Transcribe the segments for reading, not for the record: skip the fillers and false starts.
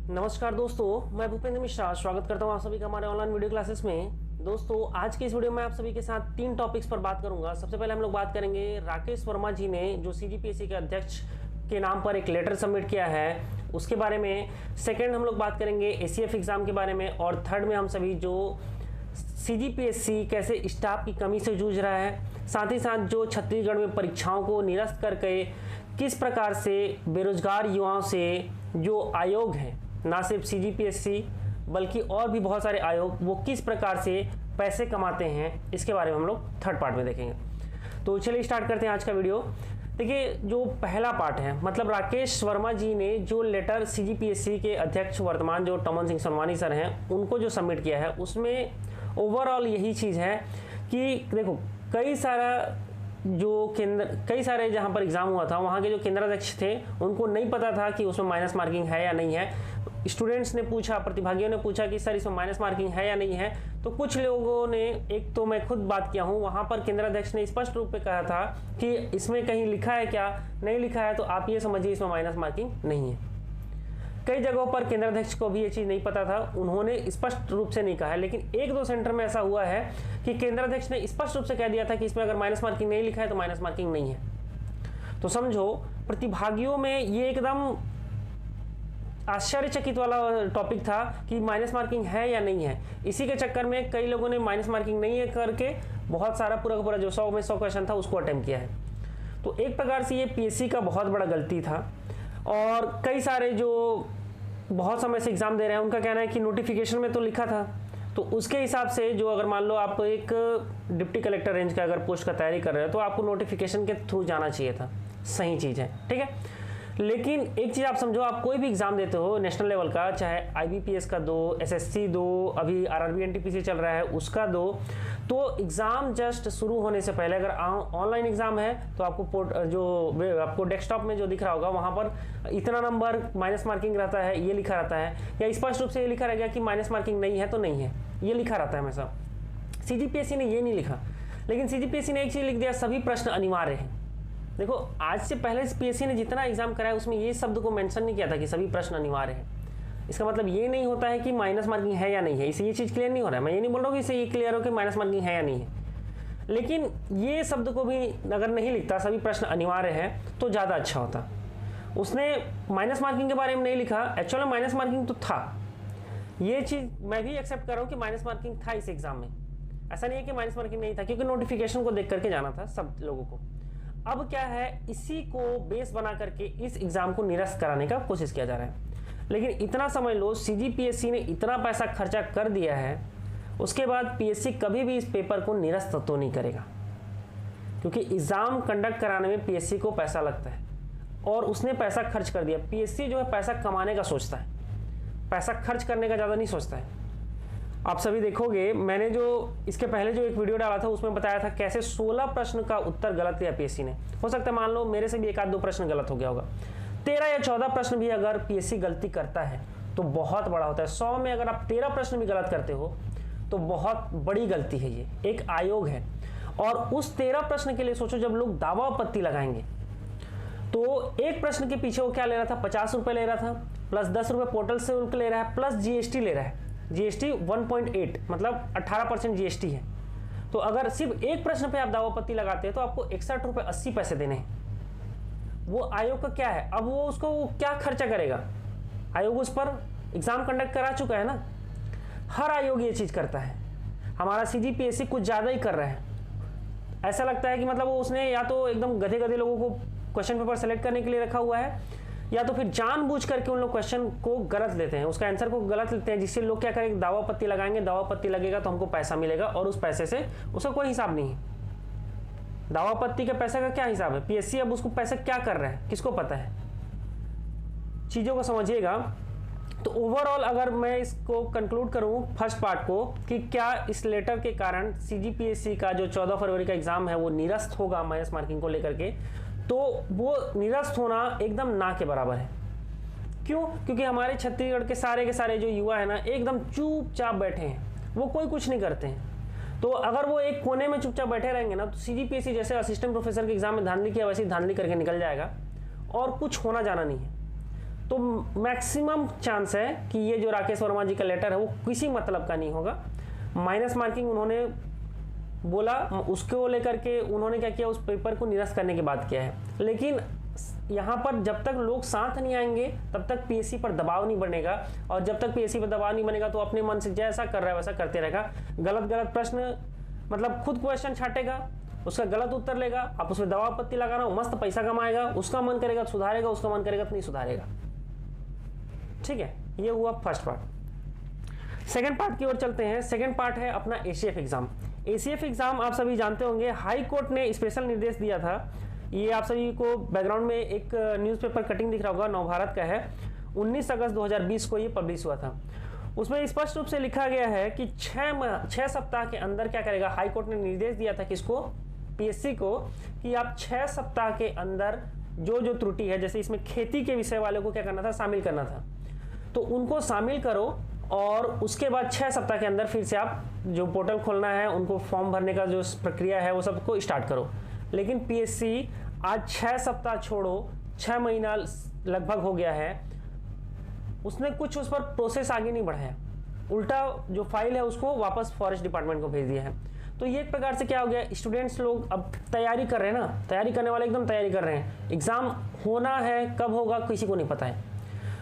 नमस्कार दोस्तों, मैं भूपेंद्र मिश्रा स्वागत करता हूं आप सभी का हमारे ऑनलाइन वीडियो क्लासेस में। दोस्तों, आज के इस वीडियो में आप सभी के साथ 3 टॉपिक्स पर बात करूंगा। सबसे पहले हम लोग बात करेंगे राकेश वर्मा जी ने जो सीजीपीएससी के अध्यक्ष के नाम पर एक लेटर सबमिट किया है उसके बारे में। सेकेंड हम लोग बात करेंगे एसीएफ एग्जाम के बारे में। और थर्ड में हम सभी जो सीजीपीएससी कैसे स्टाफ की कमी से जूझ रहा है, साथ ही साथ जो छत्तीसगढ़ में परीक्षाओं को निरस्त करके किस प्रकार से बेरोजगार युवाओं से जो आयोग है, ना सिर्फ सीजीपीएससी बल्कि और भी बहुत सारे आयोग, वो किस प्रकार से पैसे कमाते हैं, इसके बारे में हम लोग थर्ड पार्ट में देखेंगे। तो चलिए स्टार्ट करते हैं आज का वीडियो। देखिए, जो पहला पार्ट है, मतलब राकेश वर्मा जी ने जो लेटर सीजीपीएससी के अध्यक्ष वर्तमान जो टमन सिंह सोनवानी सर हैं उनको जो सबमिट किया है, उसमें ओवरऑल यही चीज़ है कि देखो कई सारे जहाँ पर एग्जाम हुआ था वहाँ के जो केंद्राध्यक्ष थे उनको नहीं पता था कि उसमें माइनस मार्किंग है या नहीं है। स्टूडेंट्स ने पूछा, प्रतिभागियों ने पूछा कि सर इसमें माइनस मार्किंग है या नहीं है, तो कुछ लोगों ने, एक तो मैं खुद बात किया हूँ, वहाँ पर केंद्राध्यक्ष ने स्पष्ट रूप से कहा था कि इसमें कहीं लिखा है क्या, नहीं लिखा है तो आप ये समझिए इसमें माइनस मार्किंग नहीं है। कई जगहों पर केंद्राध्यक्ष को भी ये चीज़ नहीं पता था, उन्होंने स्पष्ट रूप से नहीं कहा है। लेकिन 1-2 सेंटर में ऐसा हुआ है कि केंद्राध्यक्ष ने स्पष्ट रूप से कह दिया था कि इसमें अगर माइनस मार्किंग नहीं लिखा है तो माइनस मार्किंग नहीं है। तो समझो, प्रतिभागियों में ये एकदम आश्चर्यचकित वाला टॉपिक था कि माइनस मार्किंग है या नहीं है। इसी के चक्कर में कई लोगों ने माइनस मार्किंग नहीं है करके बहुत सारा पूरा का पूरा जो 100 में 100 क्वेश्चन था उसको अटेम्प्ट किया है। तो एक प्रकार से ये पीएससी का बहुत बड़ा गलती था। और कई सारे जो बहुत समय से एग्जाम दे रहे हैं उनका कहना है कि नोटिफिकेशन में तो लिखा था, तो उसके हिसाब से जो अगर मान लो आप एक डिप्टी कलेक्टर रेंज का अगर पोस्ट का तैयारी कर रहे हो तो आपको नोटिफिकेशन के थ्रू जाना चाहिए था। सही चीज़ है, ठीक है। लेकिन एक चीज़ आप समझो, आप कोई भी एग्जाम देते हो नेशनल लेवल का, चाहे आईबीपीएस का दो, एसएससी दो, अभी आरआरबी एनटीपीसी चल रहा है उसका दो, तो एग्ज़ाम जस्ट शुरू होने से पहले अगर ऑनलाइन एग्जाम है तो आपको डेस्कटॉप में जो दिख रहा होगा वहाँ पर इतना नंबर माइनस मार्किंग रहता है, ये लिखा रहता है, या स्पष्ट रूप से ये लिखा रहेगा कि माइनस मार्किंग नहीं है तो नहीं है, ये लिखा रहता है हमेशा। सीजीपीएससी ने ये नहीं लिखा, लेकिन सीजीपीएससी ने एक चीज़ लिख दिया, सभी प्रश्न अनिवार्य हैं। देखो, आज से पहले पीएससी ने जितना एग्जाम कराया उसमें ये शब्द को मेंशन नहीं किया था कि सभी प्रश्न अनिवार्य हैं। इसका मतलब ये नहीं होता है कि माइनस मार्किंग है या नहीं है, इससे ये चीज़ क्लियर नहीं हो रहा है। मैं ये नहीं बोल रहा हूँ कि इससे ये क्लियर हो कि माइनस मार्किंग है या नहीं है, लेकिन ये शब्द को भी अगर नहीं लिखता, सभी प्रश्न अनिवार्य है, तो ज़्यादा अच्छा होता। उसने माइनस मार्किंग के बारे में नहीं लिखा, एक्चुअली माइनस मार्किंग तो था। ये चीज़ मैं भी एक्सेप्ट कर रहा हूँ कि माइनस मार्किंग था इस एग्जाम में, ऐसा नहीं है कि माइनस मार्किंग नहीं था, क्योंकि नोटिफिकेशन को देख करके जाना था सब लोगों को। अब क्या है, इसी को बेस बना करके इस एग्जाम को निरस्त कराने का कोशिश किया जा रहा है। लेकिन इतना समझ लो, सीजीपीएससी ने इतना पैसा खर्चा कर दिया है, उसके बाद पीएससी कभी भी इस पेपर को निरस्त तो नहीं करेगा, क्योंकि एग्जाम कंडक्ट कराने में पीएससी को पैसा लगता है और उसने पैसा खर्च कर दिया। पीएससी जो है पैसा कमाने का सोचता है, पैसा खर्च करने का ज़्यादा नहीं सोचता है। आप सभी देखोगे, मैंने जो इसके पहले जो एक वीडियो डाला था उसमें बताया था कैसे 16 प्रश्न का उत्तर गलत दिया पीएससी ने। हो सकता है मान लो मेरे से भी 1-2 प्रश्न गलत हो गया होगा, 13 या 14 प्रश्न भी अगर पीएससी गलती करता है तो बहुत बड़ा होता है। 100 में अगर आप 13 प्रश्न भी गलत करते हो तो बहुत बड़ी गलती है। ये एक आयोग है, और उस 13 प्रश्न के लिए सोचो, जब लोग दावा आपत्ति लगाएंगे तो एक प्रश्न के पीछे वो क्या ले रहा था, 50 रुपये ले रहा था, प्लस 10 रुपये पोर्टल से शुल्क ले रहा है, प्लस जीएसटी ले रहा है। जीएसटी 1.8 मतलब 18% जीएसटी है। तो अगर सिर्फ एक प्रश्न पे आप दावापत्ति लगाते हैं तो आपको 61 रुपये 80 पैसे देने हैं। वो आयोग का क्या है, अब वो उसको क्या खर्चा करेगा, आयोग उस पर एग्जाम कंडक्ट करा चुका है ना। हर आयोग ये चीज़ करता है। हमारा सीजीपीएससी कुछ ज़्यादा ही कर रहा है। ऐसा लगता है कि मतलब वो उसने या तो एकदम गधे गधे लोगों को क्वेश्चन पेपर सेलेक्ट करने के लिए रखा हुआ है, या तो फिर जानबूझ करके उन लोग क्वेश्चन को गलत लेते हैं, उसका आंसर को गलत लेते हैं, जिससे लोग क्या करेंगे, दावापत्ति लगाएंगे, दावापत्ति लगेगा तो हमको पैसा मिलेगा, और उस पैसे से उसका कोई हिसाब नहीं है। दावापत्ति के पैसे का क्या हिसाब है, पीएससी अब उसको पैसे क्या कर रहा है किसको पता है। चीज़ों को समझिएगा। तो ओवरऑल अगर मैं इसको कंक्लूड करूं फर्स्ट पार्ट को, कि क्या इस लेटर के कारण सीजीपीएससी का जो 14 फरवरी का एग्जाम है वो निरस्त होगा माइनस मार्किंग को लेकर के, तो वो निरस्त होना एकदम ना के बराबर है। क्यों? क्योंकि हमारे छत्तीसगढ़ के सारे जो युवा है ना, एकदम चुपचाप बैठे हैं, वो कोई कुछ नहीं करते हैं। तो अगर वो एक कोने में चुपचाप बैठे रहेंगे ना, तो सीजीपीएससी जैसे असिस्टेंट प्रोफेसर के एग्जाम में धांधली किया वैसे ही धांधली करके निकल जाएगा, और कुछ होना जाना नहीं है। तो मैक्सिमम चांस है कि ये जो राकेश वर्मा जी का लेटर है वो किसी मतलब का नहीं होगा। माइनस मार्किंग उन्होंने बोला, उसको लेकर के उन्होंने क्या किया, उस पेपर को निरस्त करने की बात किया है। लेकिन यहाँ पर जब तक लोग साथ नहीं आएंगे तब तक पीएससी पर दबाव नहीं बनेगा, और जब तक पीएससी पर दबाव नहीं बनेगा तो अपने मन से जैसा कर रहा है वैसा करते रहेगा। गलत गलत प्रश्न मतलब खुद क्वेश्चन छाटेगा, उसका गलत उत्तर लेगा, आप उसमें दबाव पत्ती लगाना, मस्त पैसा कमाएगा, उसका मन करेगा तो सुधारेगा, उसका मन करेगा तो नहीं सुधारेगा। ठीक है, ये हुआ फर्स्ट पार्ट। सेकंड पार्ट की ओर चलते हैं। सेकंड पार्ट है अपना एसीएफ एग्जाम। एसीएफ एग्जाम आप सभी जानते होंगे, हाई कोर्ट ने स्पेशल निर्देश दिया था। ये आप सभी को बैकग्राउंड में एक न्यूज़पेपर कटिंग दिख रहा होगा, नवभारत का है, 19 अगस्त 2020 को ये पब्लिश हुआ था। उसमें स्पष्ट रूप से लिखा गया है कि 6 सप्ताह के अंदर क्या करेगा, हाई कोर्ट ने निर्देश दिया था किसको, पीएससी को, कि आप 6 सप्ताह के अंदर जो जो त्रुटि है, जैसे इसमें खेती के विषय वाले को क्या करना था, शामिल करना था, तो उनको शामिल करो और उसके बाद 6 सप्ताह के अंदर फिर से आप जो पोर्टल खोलना है, उनको फॉर्म भरने का जो प्रक्रिया है वो सबको स्टार्ट करो। लेकिन पीएससी आज 6 सप्ताह छोड़ो 6 महीना लगभग हो गया है, उसने कुछ उस पर प्रोसेस आगे नहीं बढ़ाया, उल्टा जो फाइल है उसको वापस फॉरेस्ट डिपार्टमेंट को भेज दिया है। तो ये एक प्रकार से क्या हो गया, स्टूडेंट्स लोग अब तैयारी कर रहे हैं ना, तैयारी करने वाले एकदम तैयारी कर रहे हैं, एग्जाम होना है, कब होगा किसी को नहीं पता है।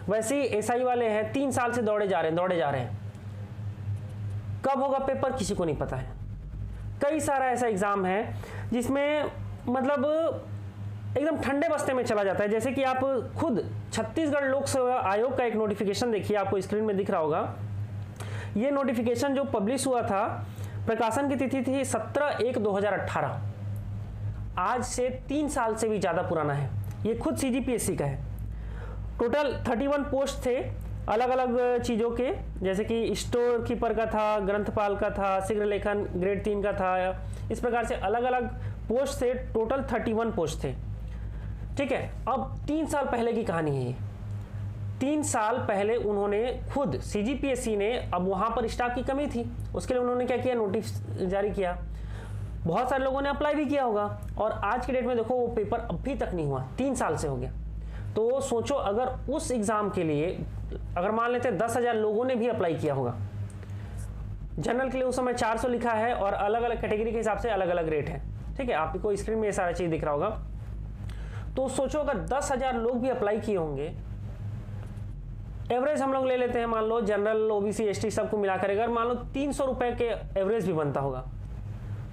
वैसे ही एसआई वाले हैं 3 साल से दौड़े जा रहे हैं, कब होगा पेपर किसी को नहीं पता है। कई सारा ऐसा एग्जाम है जिसमें मतलब एकदम ठंडे बस्ते में चला जाता है। जैसे कि आप खुद छत्तीसगढ़ लोक सेवा आयोग का एक नोटिफिकेशन देखिए, आपको स्क्रीन में दिख रहा होगा। ये नोटिफिकेशन जो पब्लिश हुआ था, प्रकाशन की तिथि थी 17/1/2018, आज से 3 साल से भी ज़्यादा पुराना है। ये खुद सीजीपीएससी का है। टोटल 31 पोस्ट थे अलग अलग चीज़ों के, जैसे कि स्टोर कीपर का था, ग्रंथपाल का था, शीघ्र लेखन ग्रेड 3 का था, इस प्रकार से अलग अलग पोस्ट थे। टोटल 31 पोस्ट थे। ठीक है, अब 3 साल पहले की कहानी है ये। 3 साल पहले उन्होंने खुद सीजीपीएससी ने, अब वहाँ पर स्टाफ की कमी थी, उसके लिए उन्होंने क्या किया, नोटिस जारी किया। बहुत सारे लोगों ने अप्लाई भी किया होगा, और आज के डेट में देखो वो पेपर अभी तक नहीं हुआ, 3 साल से हो गया। तो सोचो अगर उस एग्ज़ाम के लिए अगर मान लेते हैं 10,000 लोगों ने भी अप्लाई किया होगा, जनरल के लिए उस समय 400 लिखा है और अलग अलग कैटेगरी के हिसाब से अलग अलग रेट है। ठीक है, आपको स्क्रीन में ये सारा चीज़ दिख रहा होगा। तो सोचो अगर 10,000 लोग भी अप्लाई किए होंगे, एवरेज हम लोग ले लेते हैं, मान लो जनरल ओबीसी एसटी सबको मिलाकर अगर मान लो 300 रुपए के एवरेज भी बनता होगा,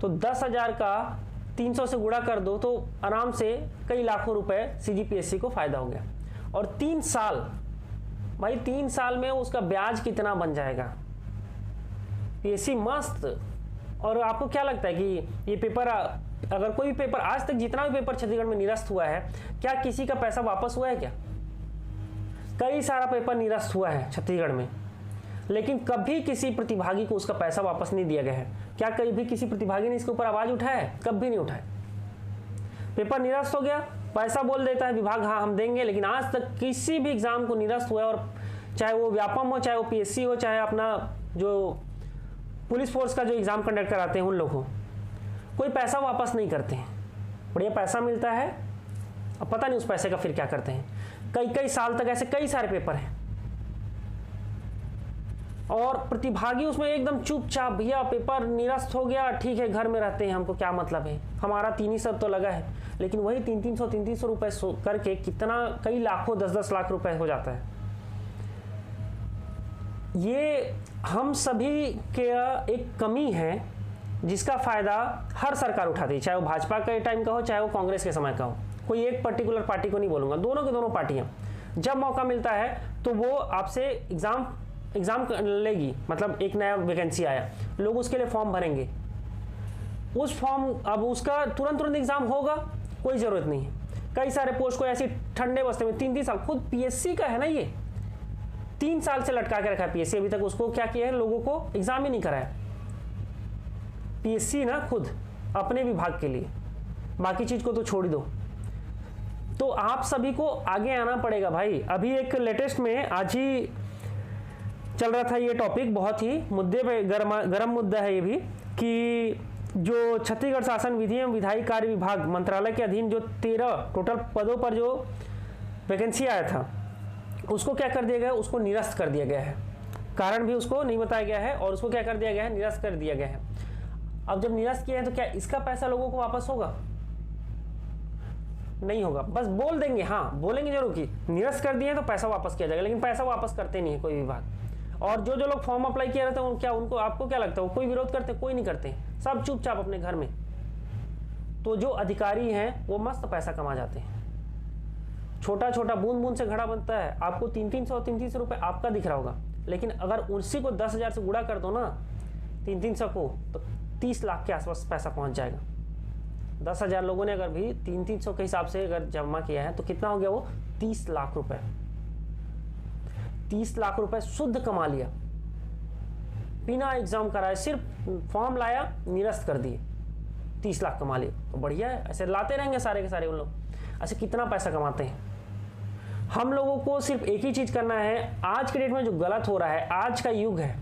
तो 10,000 का 300 से गुणा कर दो तो आराम से कई लाखों रुपए सीजीपीएससी को फायदा हो गया। और 3 साल भाई, 3 साल में उसका ब्याज कितना बन जाएगा, पीएससी मस्त। और आपको क्या लगता है कि ये पेपर, अगर कोई भी पेपर आज तक जितना भी पेपर छत्तीसगढ़ में निरस्त हुआ है, क्या किसी का पैसा वापस हुआ है क्या? कई सारा पेपर निरस्त हुआ है छत्तीसगढ़ में, लेकिन कभी किसी प्रतिभागी को उसका पैसा वापस नहीं दिया गया है। क्या कभी किसी प्रतिभागी ने इसके ऊपर आवाज उठाया है? कभी नहीं उठाया। पेपर निरस्त हो गया, पैसा बोल देता है विभाग हाँ हम देंगे, लेकिन आज तक किसी भी एग्जाम को निरस्त हुआ है, और चाहे वो व्यापम हो, चाहे वो पीएससी हो, चाहे अपना जो पुलिस फोर्स का जो एग्जाम कंडक्ट कराते हैं उन लोगों को, कोई पैसा वापस नहीं करते हैं। बढ़िया पैसा मिलता है, अब पता नहीं उस पैसे का फिर क्या करते हैं। कई कई साल तक ऐसे कई सारे पेपर हैं, और प्रतिभागी उसमें एकदम चुपचाप, भैया पेपर निरस्त हो गया ठीक है घर में रहते हैं, हमको क्या मतलब है, हमारा 300 तो लगा है। लेकिन वही 300 रुपए करके कितना, कई लाखों 10-10 लाख रुपए हो जाता है। ये हम सभी के एक कमी है जिसका फायदा हर सरकार उठाती है, चाहे वो भाजपा के टाइम का हो, चाहे वो कांग्रेस के समय का हो। कोई एक पर्टिकुलर पार्टी को नहीं बोलूंगा, दोनों की दोनों पार्टियां जब मौका मिलता है तो वो आपसे एग्जाम लेगी। मतलब एक नया वैकेंसी आया, लोग उसके लिए फॉर्म भरेंगे, उस फॉर्म, अब उसका तुरंत एग्जाम होगा, कोई जरूरत नहीं है। कई सारे पोस्ट को ऐसी ठंडे बस्ते में 3-3 साल, खुद पीएससी का है ना, ये 3 साल से लटका के रखा है पीएससी, अभी तक उसको क्या किया है, लोगों को एग्जाम ही नहीं कराया पीएससी ना, खुद अपने विभाग के लिए, बाकी चीज को तो छोड़ दो। तो आप सभी को आगे आना पड़ेगा भाई। अभी एक लेटेस्ट में आज ही चल रहा था ये टॉपिक, बहुत ही मुद्दे पे गरम मुद्दा है ये भी, कि जो छत्तीसगढ़ शासन विधि एवं विधायी कार्य विभाग मंत्रालय के अधीन जो 13 टोटल पदों पर जो वैकेंसी आया था, उसको क्या कर दिया गया है, उसको निरस्त कर दिया गया है। कारण भी उसको नहीं बताया गया है और उसको क्या कर दिया गया है, निरस्त कर दिया गया है। अब जब निरस्त किया है तो क्या इसका पैसा लोगों को वापस होगा? नहीं होगा। बस बोल देंगे, हाँ बोलेंगे जरूर कि निरस्त कर दिए तो पैसा वापस किया जाएगा, लेकिन पैसा वापस करते नहीं है कोई विभाग। और जो लोग फॉर्म अप्लाई किए रहते हैं क्या उनको, आपको क्या लगता है वो कोई विरोध करते? कोई नहीं करते, सब चुपचाप अपने घर में। तो जो अधिकारी हैं वो मस्त पैसा कमा जाते हैं। छोटा छोटा बूंद बूंद से घड़ा बनता है, आपको 300 रुपए आपका दिख रहा होगा, लेकिन अगर उसी को 10,000 से गुणा कर दो ना 300 को, तो 30 लाख के आसपास पैसा पहुंच जाएगा। 10,000 लोगों ने अगर भी 300 के हिसाब से अगर जमा किया है तो कितना हो गया वो 30 लाख रुपए। 30 लाख रुपए शुद्ध कमा लिया बिना एग्जाम कराए, सिर्फ फॉर्म लाया निरस्त कर दिए, 30 लाख कमा लिए। तो बढ़िया है, ऐसे लाते रहेंगे सारे के सारे उन लोग। ऐसे कितना पैसा कमाते हैं। हम लोगों को सिर्फ एक ही चीज करना है, आज के डेट में जो गलत हो रहा है, आज का युग है,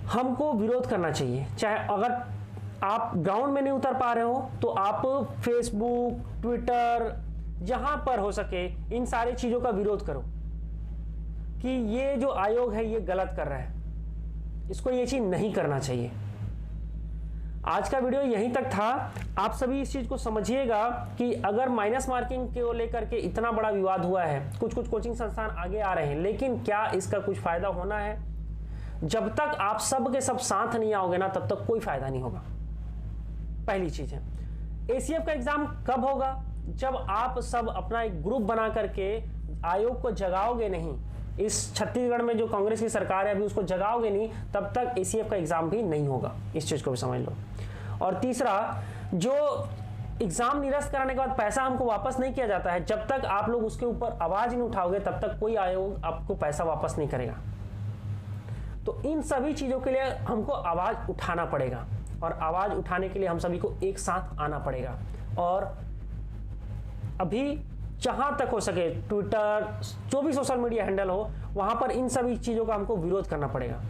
हमको विरोध करना चाहिए। चाहे अगर आप ग्राउंड में नहीं उतर पा रहे हो तो आप फेसबुक, ट्विटर, जहां पर हो सके इन सारी चीजों का विरोध करो कि ये जो आयोग है ये गलत कर रहा है, इसको ये चीज नहीं करना चाहिए। आज का वीडियो यहीं तक था। आप सभी इस चीज को समझिएगा कि अगर माइनस मार्किंग को लेकर के इतना बड़ा विवाद हुआ है, कुछ कुछ कोचिंग संस्थान आगे आ रहे हैं, लेकिन क्या इसका कुछ फायदा होना है? जब तक आप सब के सब साथ नहीं आओगे ना, तब तक कोई फायदा नहीं होगा। पहली चीज है। एसीएफ का एग्जाम कब होगा? जब आप सब अपना एक ग्रुप बना करके आयोग को जगाओगे नहीं, इस छत्तीसगढ़ में जो कांग्रेस की सरकार है अभी उसको जगाओगे नहीं, तब तक एसीएफ का एग्जाम भी नहीं होगा। इस चीज को भी समझ लो। और तीसरा, जो एग्जाम निरस्त कराने के बाद पैसा हमको वापस नहीं किया जाता है, जब तक आप लोग उसके ऊपर आवाज नहीं उठाओगे तब तक कोई आयोग आपको पैसा वापस नहीं करेगा। तो इन सभी चीजों के लिए हमको आवाज उठाना पड़ेगा, और आवाज उठाने के लिए हम सभी को एक साथ आना पड़ेगा। और अभी जहां तक हो सके ट्विटर, जो भी सोशल मीडिया हैंडल हो, वहां पर इन सभी चीजों का हमको विरोध करना पड़ेगा।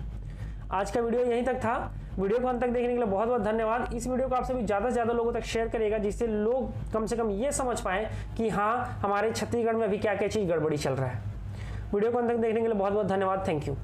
आज का वीडियो यहीं तक था। वीडियो को अंत तक देखने के लिए बहुत बहुत धन्यवाद। इस वीडियो को आप सभी ज्यादा से ज्यादा लोगों तक शेयर करिएगा, जिससे लोग कम से कम ये समझ पाए कि हाँ, हमारे छत्तीसगढ़ में अभी क्या क्या चीज गड़बड़ी चल रहा है। वीडियो को अंत तक देखने के लिए बहुत बहुत धन्यवाद। Thank you.